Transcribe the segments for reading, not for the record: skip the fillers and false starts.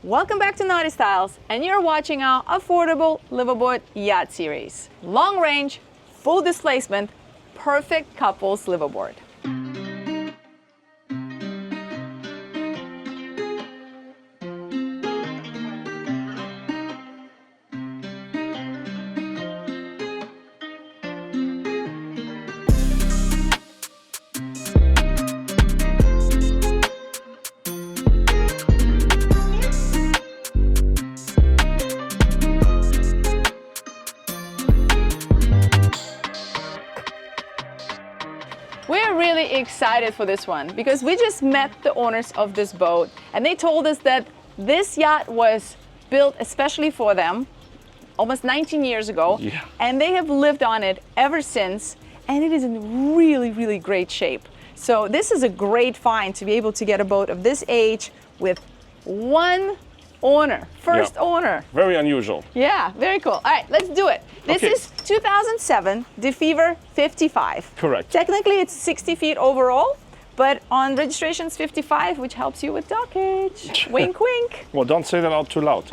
Welcome back to NautiStyles, and you're watching our affordable Liveaboard Yacht series. Long range, full displacement, perfect couples liveaboard. We're really excited for this one because we just met the owners of this boat and they told us that this yacht was built especially for them almost 19 years ago, and they have lived on it ever since, and it is in really, really great shape. So this is a great find to be able to get a boat of this age with one owner, first owner. Very unusual. Yeah, very cool. All right, let's do it. This is 2007 DeFever 55. Correct. Technically, it's 60 feet overall, but on registration it's 55, which helps you with dockage. Wink, wink. Well, don't say that out too loud.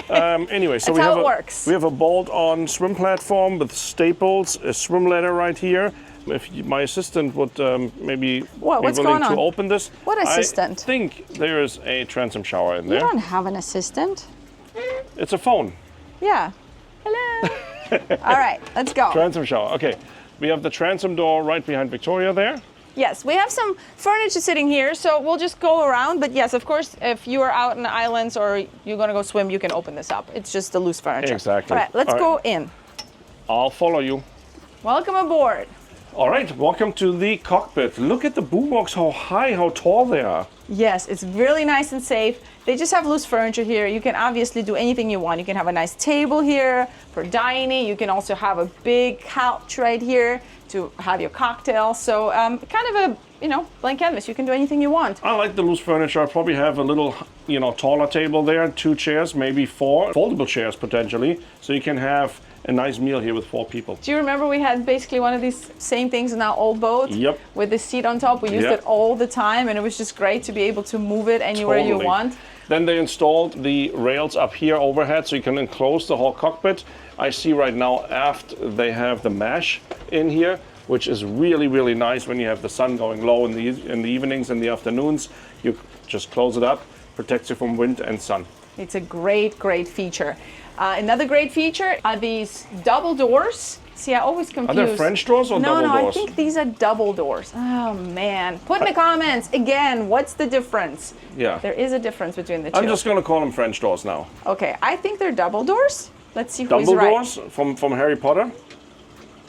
Anyway, so That's how it works. We have a bolt-on swim platform with staples, a swim ladder right here. If my assistant would maybe be willing to open this. What assistant? I think there is a transom shower in there. You don't have an assistant. It's a phone. Yeah. Hello. All right, let's go. Transom shower. Okay. We have the transom door right behind Victoria there. Yes, we have some furniture sitting here, so we'll just go around. But yes, of course, if you are out in the islands or you're going to go swim, you can open this up. It's just the loose furniture. Exactly. All right, let's go in. I'll follow you. Welcome aboard. All right, welcome to the cockpit. Look at the boombox, how high, how tall they are. Yes, it's really nice and safe. They just have loose furniture here. You can obviously do anything you want. You can have a nice table here for dining. You can also have a big couch right here to have your cocktail. So kind of a, blank canvas. You can do anything you want. I like the loose furniture. I probably have a little, taller table there, 2 chairs, maybe 4 foldable chairs potentially. So you can have a nice meal here with 4 people. Do you remember we had basically one of these same things in our old boat? Yep. With the seat on top. We used it all the time, and it was just great to be able to move it anywhere you want. Then they installed the rails up here overhead so you can enclose the whole cockpit. I see right now aft they have the mesh in here, which is really, really nice when you have the sun going low in the evenings and the afternoons. You just close it up, protects you from wind and sun. It's a great, great feature. Another great feature are these double doors. See, I always confuse. Are they French doors or double doors? No, I think these are double doors. Oh, man. Put in the comments, again, what's the difference? Yeah. There is a difference between the two. I'm just going to call them French doors now. Okay, I think they're double doors. Let's see who's right. Double doors from Harry Potter?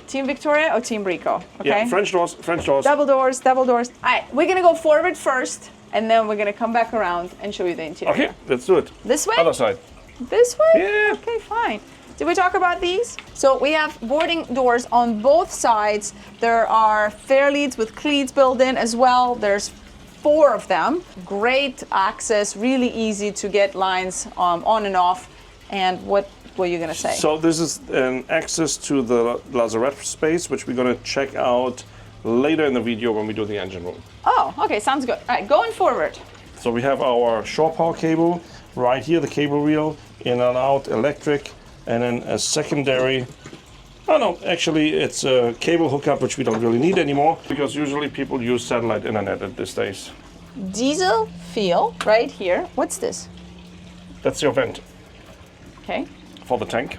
Team Victoria or Team Rico? Okay. Yeah, French doors, French doors. Double doors, double doors. All right, we're going to go forward first, and then we're going to come back around and show you the interior. Okay, let's do it. This way? Other side. This way? Yeah. Okay, fine. Did we talk about these? So we have boarding doors on both sides. There are fairleads with cleats built in as well. There's 4 of them. Great access, really easy to get lines on and off. And what were you going to say? So this is an access to the lazarette space, which we're going to check out later in the video when we do the engine room. Oh, okay, sounds good. All right, going forward. So we have our shore power cable right here, the cable reel, in and out, electric, and then a secondary. Oh no, actually it's a cable hookup, which we don't really need anymore because usually people use satellite internet at these days. Diesel fuel right here. What's this? That's your vent. Okay. For the tank.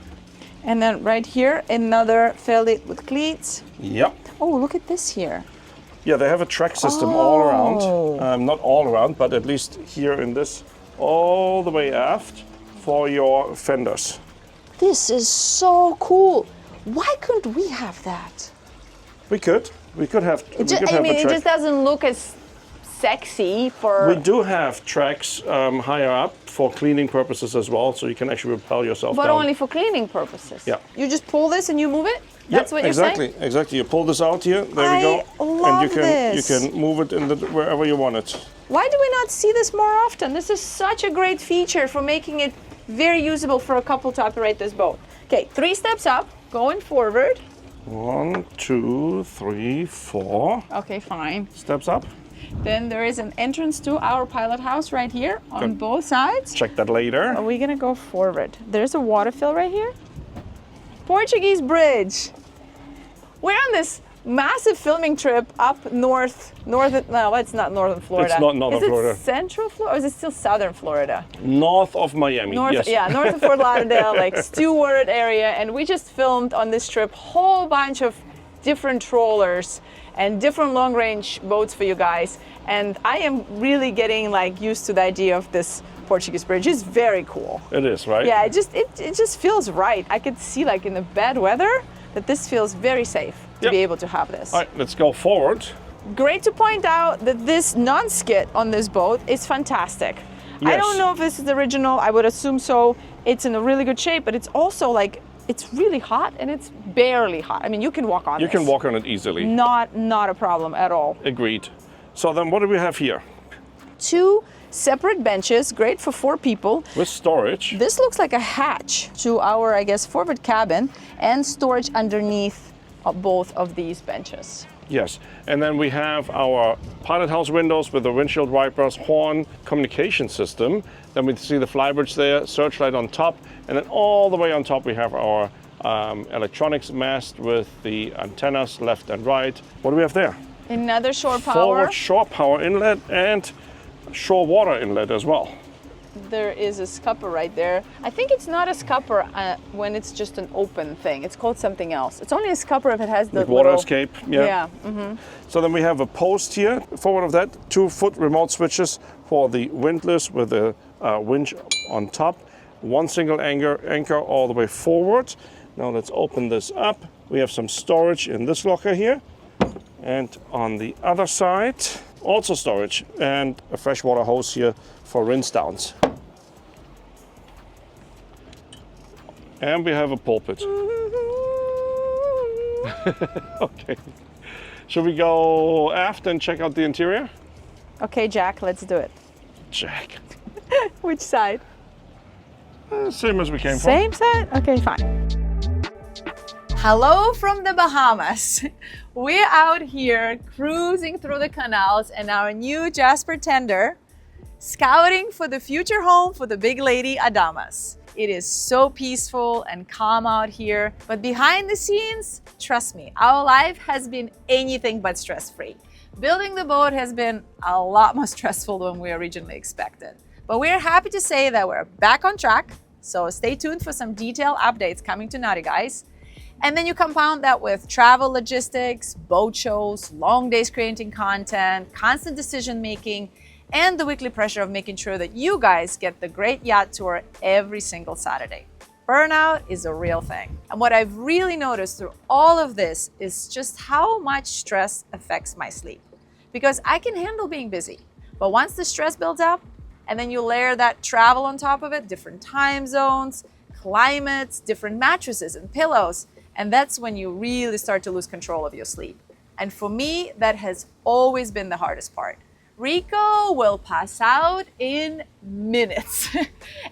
And then right here, another fairlead with cleats. Yep. Oh, look at this here. Yeah, they have a track system all around. Not all around, but at least here in this, all the way aft for your fenders. This is so cool. Why couldn't we have that? We could have. It just doesn't look as sexy for. We do have tracks higher up for cleaning purposes as well, so you can actually rappel yourself down. But only for cleaning purposes. Yeah. You just pull this and you move it. That's what you're saying? Exactly. You pull this out here. There we go. Love and you can move it in wherever you want it. Why do we not see this more often? This is such a great feature for making it very usable for a couple to operate this boat. Okay, 3 steps up, going forward. 1, 2, 3, 4. Okay, fine. Steps up. Then there is an entrance to our Pilothouse right here on both sides. Check that later. Are we gonna go forward? There's a water fill right here. Portuguese bridge. We're on this massive filming trip up no, it's not northern Florida. It's not northern Florida. Is it central Florida or is it still southern Florida? North of Miami, yes. Yeah, north of Fort Lauderdale, like Stewart area. And we just filmed on this trip whole bunch of different trawlers and different long range boats for you guys. And I am really getting like used to the idea of this Portuguese bridge. It's very cool. It is, right? Yeah, it just feels right. I could see like in the bad weather that this feels very safe to be able to have this. All right, let's go forward. Great to point out that this non-skid on this boat is fantastic. Yes. I don't know if this is the original, I would assume so. It's in a really good shape, but it's also like, it's really hot and it's barely hot. I mean, you can walk on You this. can walk on it easily. Not a problem at all. Agreed. So then what do we have here? 2 separate benches, great for 4 people. With storage. This looks like a hatch to our, I guess, forward cabin and storage underneath both of these benches. Yes, and then we have our Pilothouse windows with the windshield wipers, horn, communication system. Then we see the Flybridge there, searchlight on top, and then all the way on top we have our electronics mast with the antennas left and right. What do we have there? Another shore power. Forward shore power inlet and shore water inlet as well. There is a scupper right there. I think it's not a scupper when it's just an open thing. It's called something else. It's only a scupper if it has the water little... escape. Yeah. So then we have a post here. Forward of that, 2-foot remote switches for the windlass with the winch on top. 1 single anchor all the way forward. Now let's open this up. We have some storage in this locker here. And on the other side, also storage and a freshwater hose here for rinse downs. And we have a pulpit. Okay. Should we go aft and check out the interior? Okay, Jack, let's do it. Jack. Which side? Same as we came from. Same side? Okay, fine. Hello from the Bahamas. We're out here cruising through the canals in our new Jasper tender, scouting for the future home for the big lady Adamas. It is so peaceful and calm out here, but behind the scenes, trust me, our life has been anything but stress-free. Building the boat has been a lot more stressful than we originally expected. But we're happy to say that we're back on track, so stay tuned for some detailed updates coming to NautiGuys. And then you compound that with travel logistics, boat shows, long days creating content, constant decision making, and the weekly pressure of making sure that you guys get the great yacht tour every single Saturday. Burnout is a real thing. And what I've really noticed through all of this is just how much stress affects my sleep. Because I can handle being busy, but once the stress builds up, and then you layer that travel on top of it, different time zones, climates, different mattresses and pillows, and that's when you really start to lose control of your sleep. And for me, that has always been the hardest part. Rico will pass out in minutes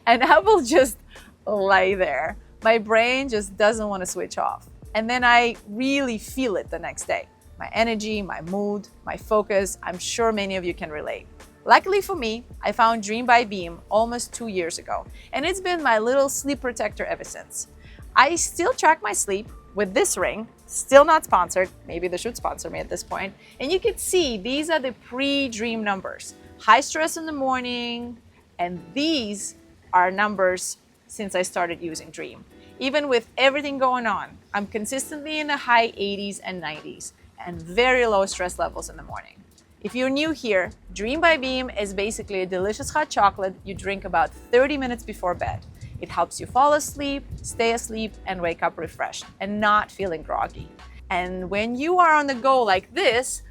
and I will just lay there. My brain just doesn't want to switch off. And then I really feel it the next day. My energy, my mood, my focus, I'm sure many of you can relate. Luckily for me, I found Dream by Beam almost 2 years ago, and it's been my little sleep protector ever since. I still track my sleep with this ring, still not sponsored, maybe they should sponsor me at this point, and you can see these are the pre-Dream numbers. High stress in the morning, and these are numbers since I started using Dream. Even with everything going on, I'm consistently in the high 80s and 90s, and very low stress levels in the morning. If you're new here, Dream by Beam is basically a delicious hot chocolate you drink about 30 minutes before bed. It helps you fall asleep, stay asleep, and wake up refreshed and not feeling groggy. And when you are on the go like this,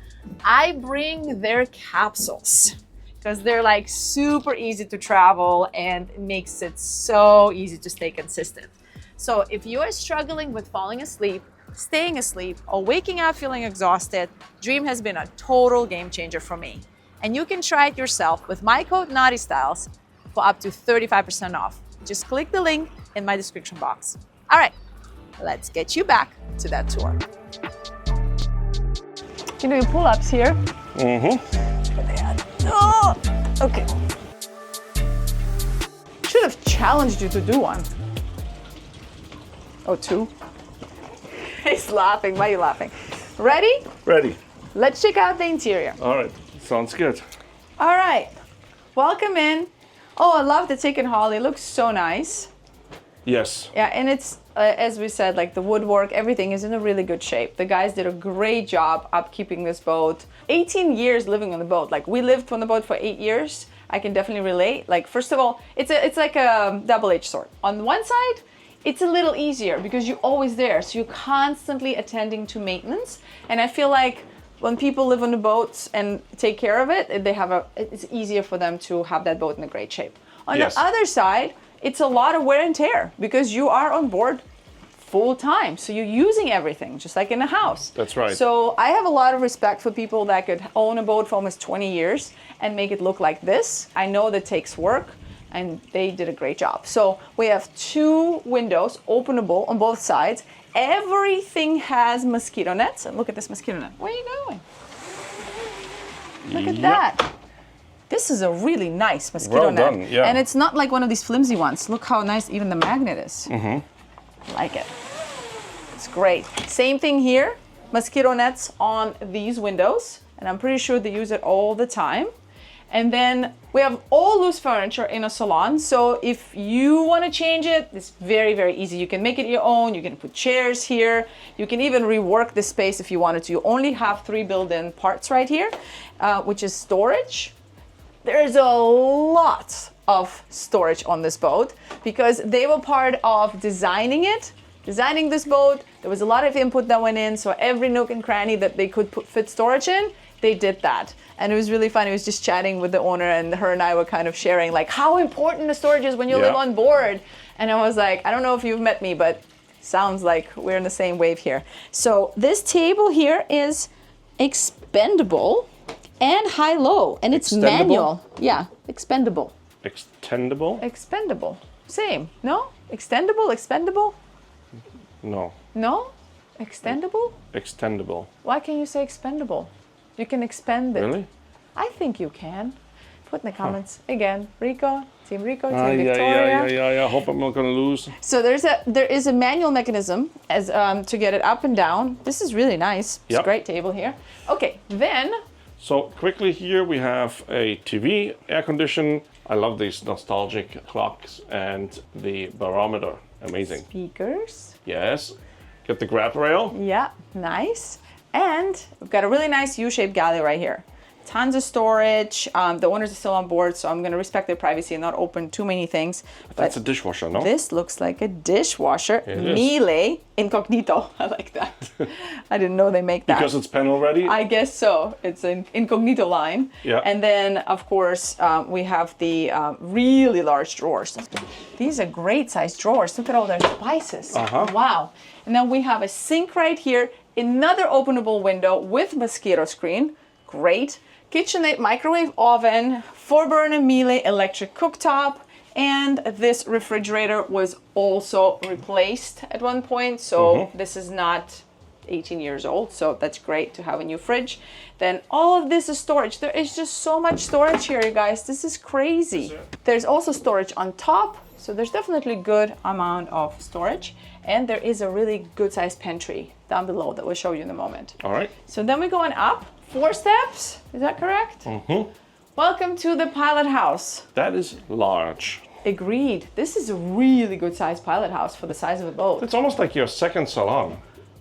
I bring their capsules because they're like super easy to travel and it makes it so easy to stay consistent. So if you are struggling with falling asleep, staying asleep, or waking up feeling exhausted, Dream has been a total game changer for me. And you can try it yourself with my code NautiStyles for up to 35% off. Just click the link in my description box. All right, let's get you back to that tour. You know your pull-ups here. put the ad. Oh, okay. Should have challenged you to do one. Oh, two. He's laughing. Why are you laughing? Ready? Ready. Let's check out the interior. All right. Sounds good. All right. Welcome in. Oh, I love the Tick and Holly. It looks so nice. Yes. Yeah, and it's, as we said, like the woodwork, everything is in a really good shape. The guys did a great job upkeeping this boat. 18 years living on the boat. Like, we lived on the boat for 8 years. I can definitely relate. Like, first of all, it's like a double-edged sword. On one side, it's a little easier because you're always there. So you're constantly attending to maintenance. And I feel like when people live on the boats and take care of it, it's easier for them to have that boat in a great shape. On the other side, it's a lot of wear and tear because you are on board full time. So you're using everything, just like in a house. That's right. So I have a lot of respect for people that could own a boat for almost 20 years and make it look like this. I know that takes work, and they did a great job. So we have 2 windows, openable on both sides. Everything has mosquito nets. And look at this mosquito net. Where are you going? Look at that. This is a really nice mosquito net. Well done, yeah. And it's not like one of these flimsy ones. Look how nice even the magnet is. I like it. It's great. Same thing here. Mosquito nets on these windows. And I'm pretty sure they use it all the time. And then we have all loose furniture in a salon. So if you want to change it, it's very, very easy. You can make it your own. You can put chairs here. You can even rework the space if you wanted to. You only have 3 built-in parts right here, which is storage. There's a lot of storage on this boat because they were part of designing this boat. There was a lot of input that went in. So every nook and cranny that they could fit storage in, they did that. And it was really fun. I was just chatting with the owner, and her and I were kind of sharing like how important the storage is when you live on board. And I was like, I don't know if you've met me, but sounds like we're in the same wave here. So this table here is expendable and high-low, and it's manual. Yeah, expendable. Extendable? Expendable. Same. No? Extendable? Expendable? No. No? Extendable? Extendable. Why can't you say expendable? You can expend it. Really? I think you can. Put in the comments. Again, Rico, Team Victoria. Yeah. I hope I'm not going to lose. So there is a manual mechanism as to get it up and down. This is really nice. It's a great table here. Okay, then. So quickly here we have a TV, air condition. I love these nostalgic clocks and the barometer. Amazing. Speakers. Yes. Get the grab rail. Yeah, nice. And we've got a really nice U-shaped galley right here. Tons of storage. The owners are still on board, so I'm going to respect their privacy and not open too many things. But that's a dishwasher, no? This looks like a dishwasher. Miele incognito. I like that. I didn't know they make that. Because it's panel ready? I guess so. It's an incognito line. Yeah. And then, of course, we have the really large drawers. These are great sized drawers. Look at all their spices. Wow. And then we have a sink right here. Another openable window with mosquito screen. Great. KitchenAid microwave oven, 4-burner Miele electric cooktop, and this refrigerator was also replaced at one point. So this is not 18 years old. So that's great to have a new fridge. Then all of this is storage. There is just so much storage here, you guys. This is crazy. There's also storage on top. So there's definitely a good amount of storage. And there is a really good sized pantry down below that we'll show you in a moment. All right. So then we're going up 4 steps. Is that correct? Welcome to the pilot house. That is large. Agreed. This is a really good sized pilot house for the size of a boat. It's almost like your second salon,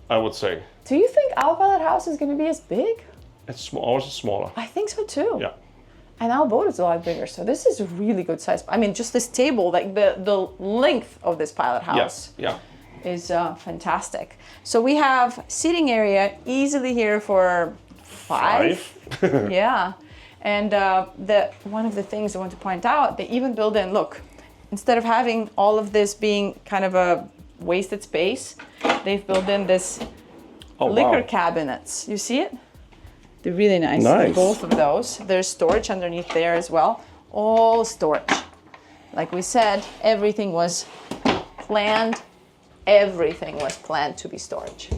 I would say. Do you think our pilot house is going to be as big? It's small. Ours is smaller. I think so too. Yeah. And our boat is a lot bigger, so this is a really good size. I mean, just this table, like the length of this pilot house is fantastic. So we have seating area easily here for 5. Yeah. And one of the things I want to point out, they even build in, look, instead of having all of this being kind of a wasted space, they've built in this liquor cabinets. You see it? They're really nice. Both of those. There's storage underneath there as well. All storage. Like we said, everything was planned. Everything was planned to be storage.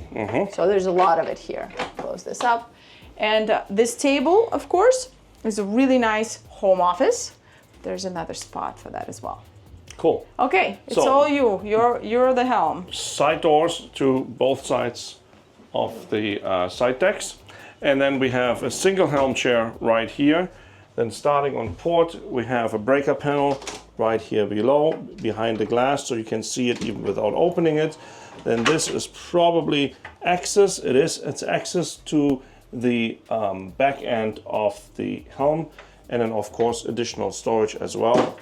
So there's a lot of it here. Close this up. And this table, of course, It's a really nice home office. There's another spot for that as well. Cool. Okay, it's So- all you. You're the helm. Side doors to both sides of the side decks. And then we have a single helm chair right here. Then starting on port, we have a breaker panel right here below, behind the glass, so you can see it even without opening it. Then this is probably access. It's access to the back end of the helm. And then of course, additional storage as well.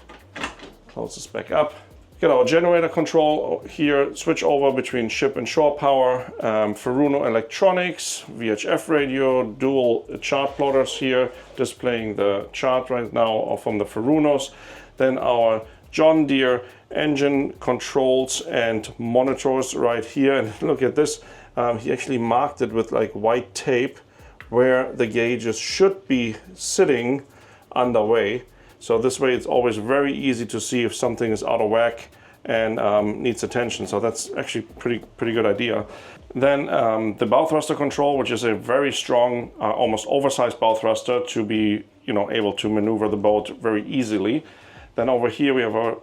Close this back up. Get our generator control here, switch over between ship and shore power, Furuno electronics, VHF radio, dual chart plotters here, displaying the chart right now from the Furunos. Then our John Deere engine controls and monitors right here. And look at this, he actually marked it with like white tape where the gauges should be sitting underway. So this way it's always very easy to see if something is out of whack and needs attention. So that's actually pretty good idea. Then the bow thruster control, which is a very strong, almost oversized bow thruster to be able to maneuver the boat very easily. Then over here we have our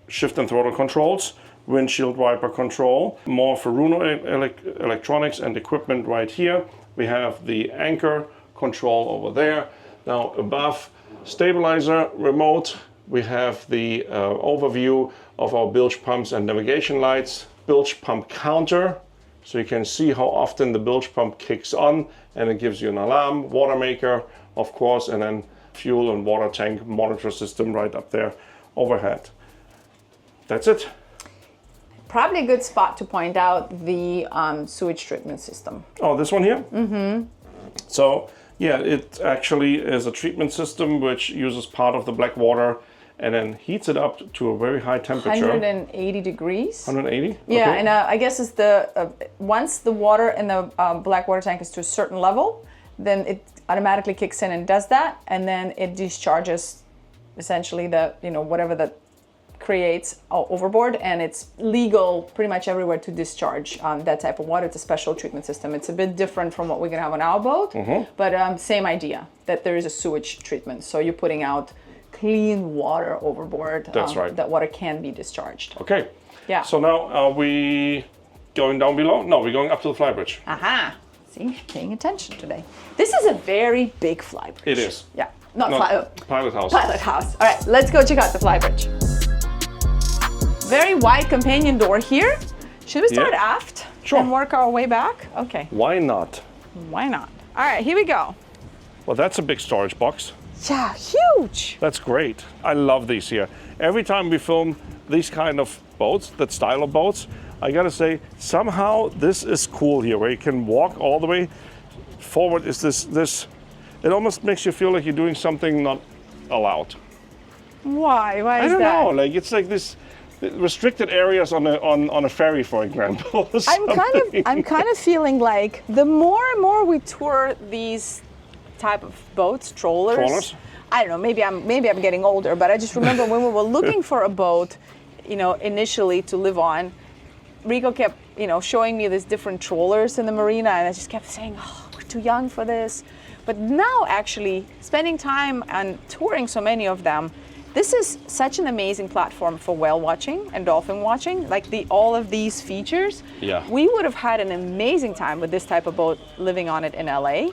shift and throttle controls, windshield wiper control, more Furuno electronics and equipment right here. We have the anchor control over there. Now above, stabilizer remote, we have the overview of our bilge pumps and navigation lights, bilge pump counter, so you can see how often the bilge pump kicks on, and it gives you an alarm, water maker, of course, and then fuel and water tank monitor system right up there overhead. That's it. Probably a good spot to point out the sewage treatment system. Oh, this one here? Mm-hmm. So, yeah, it actually is a treatment system which uses part of the black water and then heats it up to a very high temperature. 180 degrees. 180? Yeah, Okay. and I guess it's once the water in the black water tank is to a certain level, then it automatically kicks in and does that, and then it discharges essentially the whatever that creates overboard, and it's legal pretty much everywhere to discharge that type of water. It's a special treatment system. It's a bit different from what we're gonna have on our boat, but same idea, that there is a sewage treatment. So you're putting out clean water overboard. That's right. That water can be discharged. Okay. Yeah. So now are we going down below? No, we're going up to the Flybridge. Aha. See, paying attention today. This is a very big Flybridge. It is. Yeah. Pilothouse. Pilothouse. All right, let's go check out the Flybridge. Very wide companion door here. Should we start aft Sure. and work our way back? Okay, Why not? why not? All right, here we go. Well, that's a big storage box. Yeah, huge. That's great. I love these here. Every time we film these kind of boats, that style of boats, I gotta say, somehow this is cool here, where you can walk all the way forward. Is this? It almost makes you feel like you're doing something not allowed. Why? Why I is don't that? know. Like it's like this restricted areas on a ferry, for example. or something. I'm kind of feeling like the more and more we tour these type of boats, trawlers. I don't know, maybe I'm getting older, but I just remember when we were looking for a boat, initially to live on, Rico kept, showing me these different trawlers in the marina, and I just kept saying, oh, we're too young for this. But now actually spending time and touring so many of them, this is such an amazing platform for whale watching and dolphin watching, like all of these features. Yeah. We would have had an amazing time with this type of boat living on it in LA.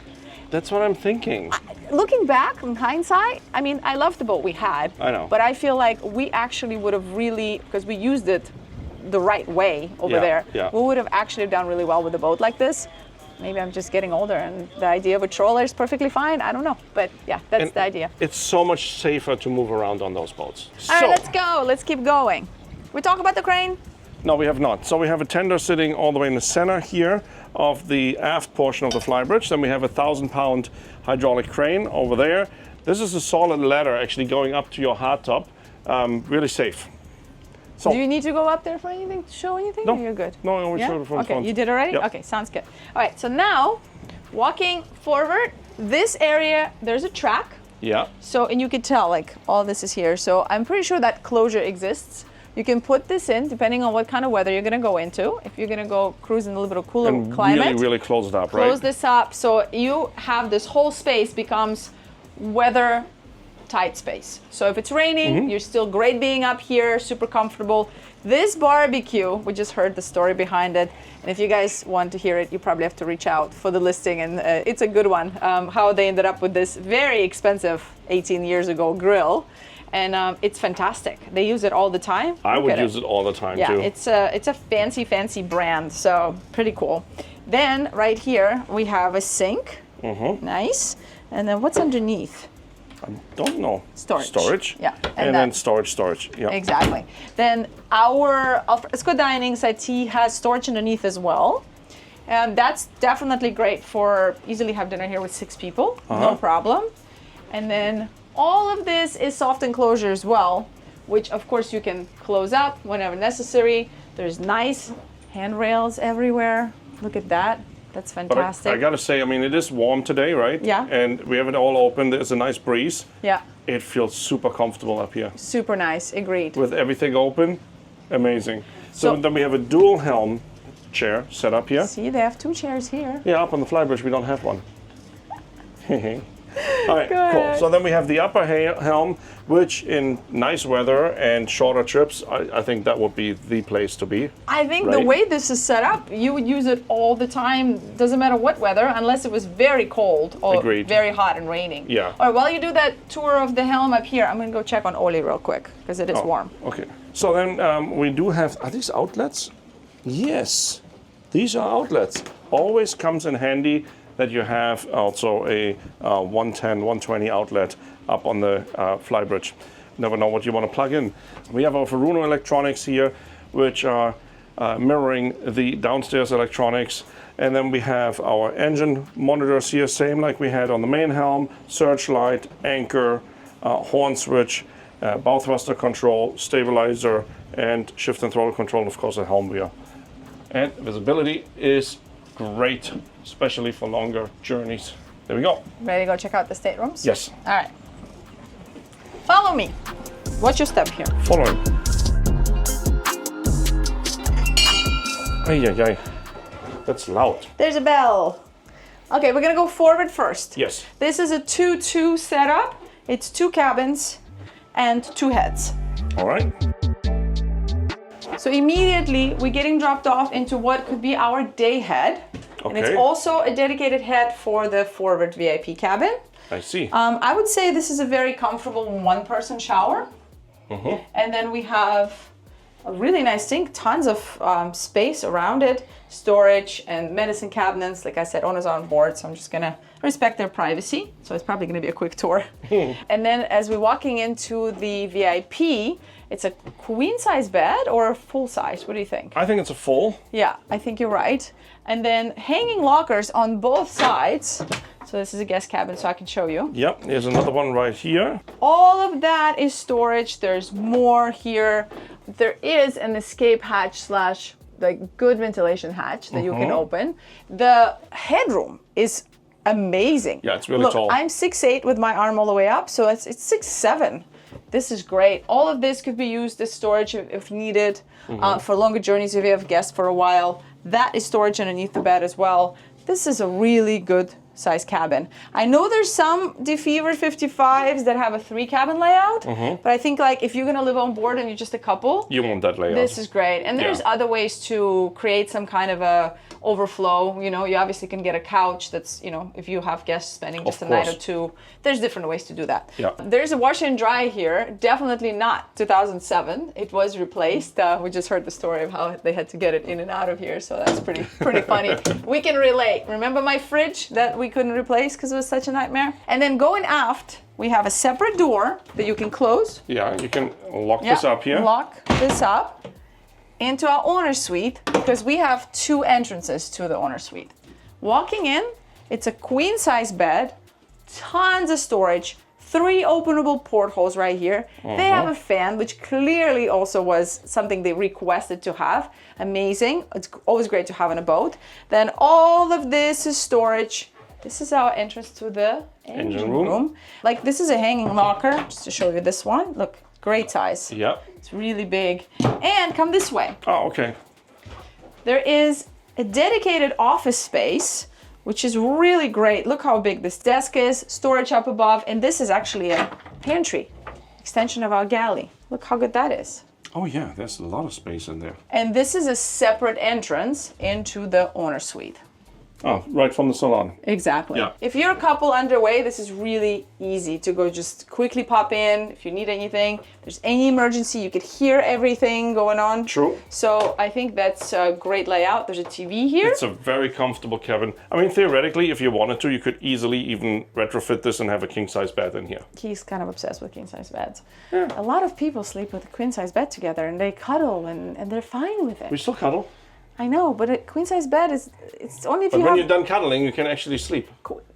That's what I'm thinking. Looking back in hindsight, I mean, I love the boat we had. I know. But I feel like we actually would have really, because we used it the right way over there, we would have actually done really well with a boat like this. Maybe I'm just getting older and the idea of a trawler is perfectly fine. I don't know. But yeah, that's the idea. It's so much safer to move around on those boats. All right, let's go. Let's keep going. We talk about the crane? No, we have not. So we have a tender sitting all the way in the center here of the aft portion of the Flybridge. Then we have a 1,000-pound hydraulic crane over there. This is a solid ladder actually going up to your hardtop. Really safe. So, do you need to go up there for anything, to show anything? No. Or you're good? No, I always show it from Okay, front. you did already? Yep. Okay, sounds good. All right, so now, walking forward, this area, there's a track. Yeah. So, and you can tell, like, all this is here. So I'm pretty sure that closure exists. You can put this in, depending on what kind of weather you're gonna go into. If you're gonna go cruise in a little bit of cooler And climate. really close it up, right? Close this up, so you have this whole space becomes weather tight space. So if it's raining, you're still great being up here, super comfortable. This barbecue, we just heard the story behind it. And if you guys want to hear it, you probably have to reach out for the listing. And it's a good one, how they ended up with this very expensive 18 years ago grill. And it's fantastic. They use it all the time. I would use it all the time too. Yeah, it's a fancy brand, so pretty cool. Then right here we have a sink, nice. And then what's underneath? I don't know. Storage. Yeah. And then storage. Yeah. Exactly. Then our alfresco dining settee has storage underneath as well. And that's definitely great for easily have dinner here with 6 people, no problem. And then all of this is soft enclosure as well, which of course you can close up whenever necessary. There's nice handrails everywhere. Look at that. That's fantastic. But I gotta say, I mean, it is warm today, right? Yeah. And we have it all open. There's a nice breeze. Yeah. It feels super comfortable up here. Super nice, agreed. With everything open, amazing. So then we have a dual Helm chair set up here. See, they have 2 chairs here. Yeah, up on the Flybridge we don't have one. All right, Go cool. ahead. So then we have the upper Helm, which in nice weather and shorter trips, I think that would be the place to be. I think the way this is set up, you would use it all the time. Doesn't matter what weather, unless it was very cold or very hot and raining. Yeah. All right, while you do that tour of the Helm up here, I'm going to go check on Oli real quick, because it is warm. Okay. So then we do have, are these outlets? Yes, these are outlets. Always comes in handy that you have also a 110, 120 outlet up on the Flybridge. Never know what you want to plug in. We have our Veruno electronics here, which are mirroring the downstairs electronics. And then we have our engine monitors here, same like we had on the main Helm, searchlight, anchor, horn switch, bow thruster control, stabilizer, and shift and throttle control, and of course a Helm wheel. And visibility is great, especially for longer journeys. There we go. Ready to go check out the staterooms? Yes. All right. Follow me. Watch your step here. Following. Ay. That's loud. There's a bell. Okay, we're gonna go forward first. Yes. This is a 2-2 setup. It's 2 cabins and 2 heads. All right. So immediately we're getting dropped off into what could be our day head. Okay. And it's also a dedicated head for the forward VIP cabin. I see. I would say this is a very comfortable 1-person shower. And then we have a really nice sink, tons of space around it, storage and medicine cabinets. Like I said, owners are on board, so I'm just gonna respect their privacy. So it's probably gonna be a quick tour. And then as we're walking into the VIP, it's a queen size bed or a full size? What do you think? I think it's a full. Yeah, I think you're right. And then hanging lockers on both sides. So this is a guest cabin, so I can show you. Yep, there's another one right here. All of that is storage. There's more here. There is an escape hatch slash like good ventilation hatch that you can open. The headroom is amazing. Yeah, it's really tall. I'm 6'8" with my arm all the way up, so it's 6'7". This is great. All of this could be used as storage if needed for longer journeys if you have guests for a while. That is storage underneath the bed as well. This is a really good size cabin. I know there's some DeFever 55s that have a 3-cabin layout, but I think like if you're gonna live on board and you're just a couple, you want that layout. this is great. And there's other ways to create some kind of a overflow. You know, you obviously can get a couch that's, you know, if you have guests spending just a night or two, there's different ways to do that. Yeah. There's a washer and dry here, definitely not 2007. It was replaced. We just heard the story of how they had to get it in and out of here, so that's pretty funny. We can relate. Remember my fridge that we couldn't replace because it was such a nightmare? And then going aft, we have a separate door that you can close. Yeah, you can lock this up here. Lock this up into our owner suite because we have 2 entrances to the owner suite. Walking in, it's a queen size bed, tons of storage, 3 openable portholes right here. They have a fan, which clearly also was something they requested to have. Amazing. It's always great to have on a boat. Then all of this is storage. This is our entrance to the engine room. Like this is a hanging locker, just to show you this one. Look, great size. Yeah. It's really big. And come this way. Oh, okay. There is a dedicated office space which is really great. Look how big this desk is, storage up above, and this is actually a pantry, extension of our galley. Look how good that is. Oh yeah, there's a lot of space in there. And this is a separate entrance into the owner suite. Oh, right from the salon. Exactly. Yeah. If you're a couple underway, this is really easy to go just quickly pop in. If you need anything, if there's any emergency, you could hear everything going on. True. So I think that's a great layout. There's a TV here. It's a very comfortable cabin. I mean, theoretically, if you wanted to, you could easily even retrofit this and have a king-size bed in here. He's kind of obsessed with king-size beds. Yeah. A lot of people sleep with a queen-size bed together and they cuddle and they're fine with it. We still cuddle. I know, but a queen-size bed it's only if but you when have... you're done cuddling, you can actually sleep.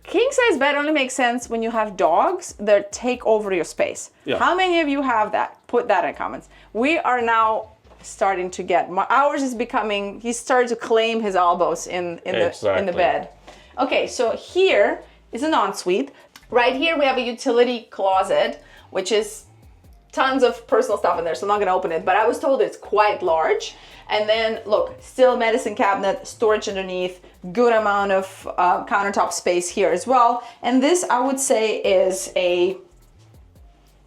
King-size bed only makes sense when you have dogs that take over your space. Yeah. How many of you have that? Put that in comments. We are now starting to get... Ours is becoming... He's started to claim his elbows in the bed. Okay, so here is an ensuite. Right here we have a utility closet, which is tons of personal stuff in there, so I'm not gonna open it, but I was told it's quite large. And then look, still medicine cabinet, storage underneath, good amount of countertop space here as well. And this I would say is a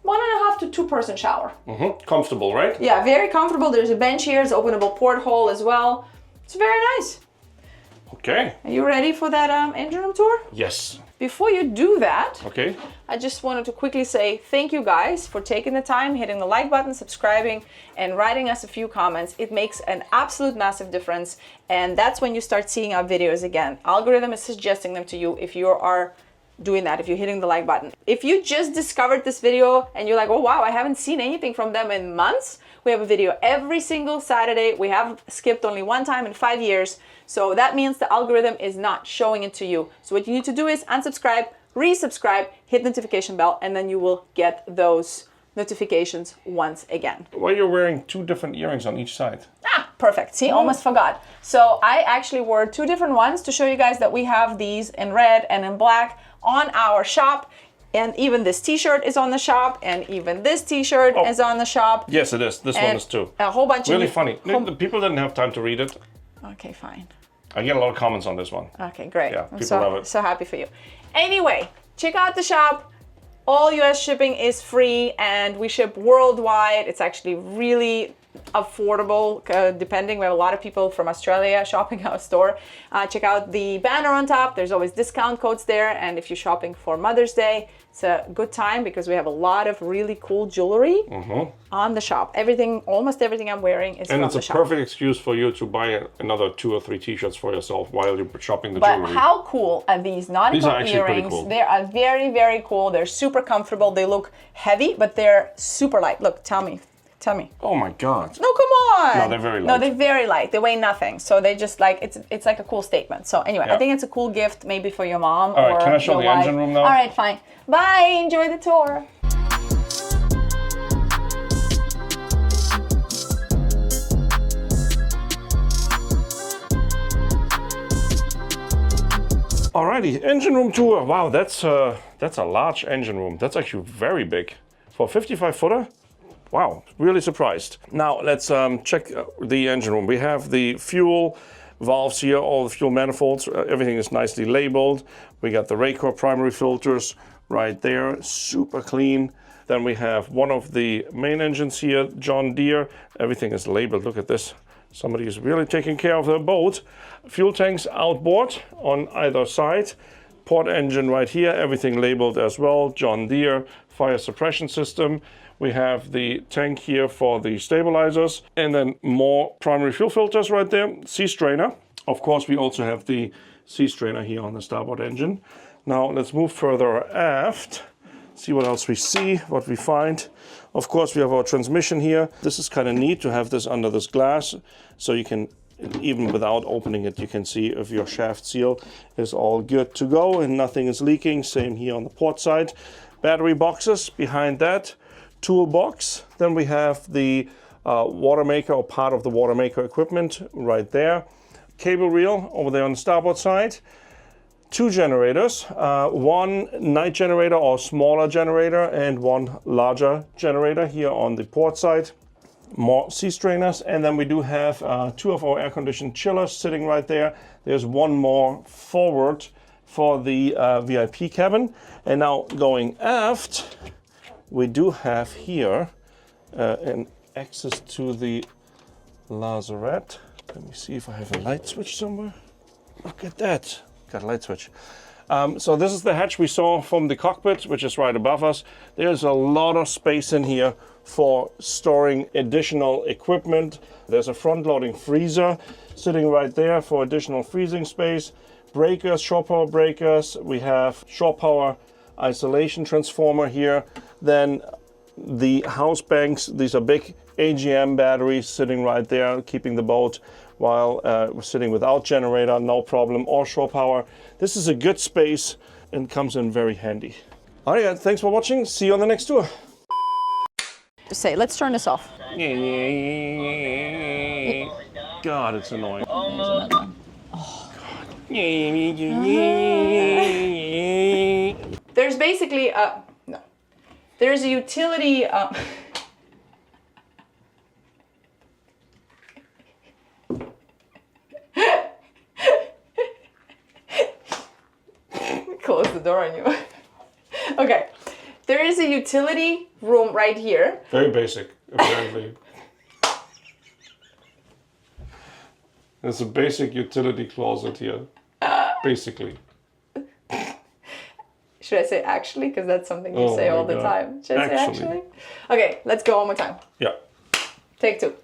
1.5 to 2 person shower. Mm-hmm. Comfortable, right? Yeah, very comfortable. There's a bench here, it's openable porthole as well. It's very nice. Okay. Are you ready for that engine room tour? Yes. Before you do that, okay, I just wanted to quickly say thank you guys for taking the time, hitting the like button, subscribing, and writing us a few comments. It makes an absolute massive difference, and that's when you start seeing our videos again. Algorithm is suggesting them to you if you are doing that, if you're hitting the like button. If you just discovered this video and you're like, oh wow, I haven't seen anything from them in months, we have a video every single Saturday. We have skipped only one time in 5 years. So that means the algorithm is not showing it to you. So what you need to do is unsubscribe, resubscribe, hit the notification bell, and then you will get those notifications once again. Why you're wearing 2 different earrings on each side? Ah, perfect. See, almost forgot. So I actually wore 2 different ones to show you guys that we have these in red and in black on our shop. And even this t-shirt is on the shop, and even this t-shirt is on the shop. Yes, it is. This one is too. A whole bunch really funny. The people didn't have time to read it. Okay, fine. I get a lot of comments on this one. Okay, great. Yeah, people love it. So happy for you. Anyway, check out the shop. All US shipping is free, and we ship worldwide. It's actually really affordable, depending. We have a lot of people from Australia shopping our store. Check out the banner on top. There's always discount codes there, and if you're shopping for Mother's Day, it's a good time because we have a lot of really cool jewelry on the shop. Everything, almost everything I'm wearing is from the shop. And it's a perfect excuse for you to buy another 2 or 3 t-shirts for yourself while you're shopping the but jewelry. But how cool are these nautical earrings? Cool. They are very, very cool. They're super comfortable. They look heavy, but they're super light. Look, tell me. Oh my God. No, come on. No, they're very light. No, they're very light. They weigh nothing. So they just like, it's like a cool statement. So anyway, I think it's a cool gift maybe for your mom or your wife. All right, can I show the engine room now? All right, fine. Bye, enjoy the tour. Alrighty, engine room tour. Wow, that's a large engine room. That's actually very big. For a 55-footer, wow, really surprised. Now let's check the engine room. We have the fuel valves here, all the fuel manifolds. Everything is nicely labeled. We got the Rico primary filters right there, super clean. Then we have one of the main engines here, John Deere. Everything is labeled. Look at this. Somebody is really taking care of their boat. Fuel tanks outboard on either side. Port engine right here, everything labeled as well. John Deere, fire suppression system. We have the tank here for the stabilizers, and then more primary fuel filters right there. Sea strainer. Of course, we also have the sea strainer here on the starboard engine. Now let's move further aft. See what else we see, what we find. Of course, we have our transmission here. This is kind of neat to have this under this glass, so you can, even without opening it, you can see if your shaft seal is all good to go and nothing is leaking. Same here on the port side. Battery boxes behind that. Toolbox. Then we have the water maker, or part of the water maker equipment right there. Cable reel over there on the starboard side. 2 generators, one night generator or smaller generator, and one larger generator here on the port side. more sea strainers, and then we do have 2 of our air-conditioned chillers sitting right there. There's one more forward for the VIP cabin. And now going aft, we do have here an access to the lazarette. Let me see if I have a light switch somewhere. Look at that, got a light switch. So this is the hatch we saw from the cockpit, which is right above us. There's a lot of space in here for storing additional equipment. There's a front-loading freezer sitting right there for additional freezing space. Breakers, shore power breakers. We have shore power isolation transformer here. Then the house banks, these are big AGM batteries sitting right there, keeping the boat while we're sitting without generator, no problem, or shore power. This is a good space and comes in very handy. All right, guys, thanks for watching. See you on the next tour. To say, let's turn this off. God, it's annoying. There's basically a, no. There's a utility, close the door on you. Okay, there is a utility room right here. Very basic, apparently. There's a basic utility closet here, basically. Should I say actually? Because that's something you say all the time. Should I say actually? Okay, let's go one more time. Yeah. Take 2.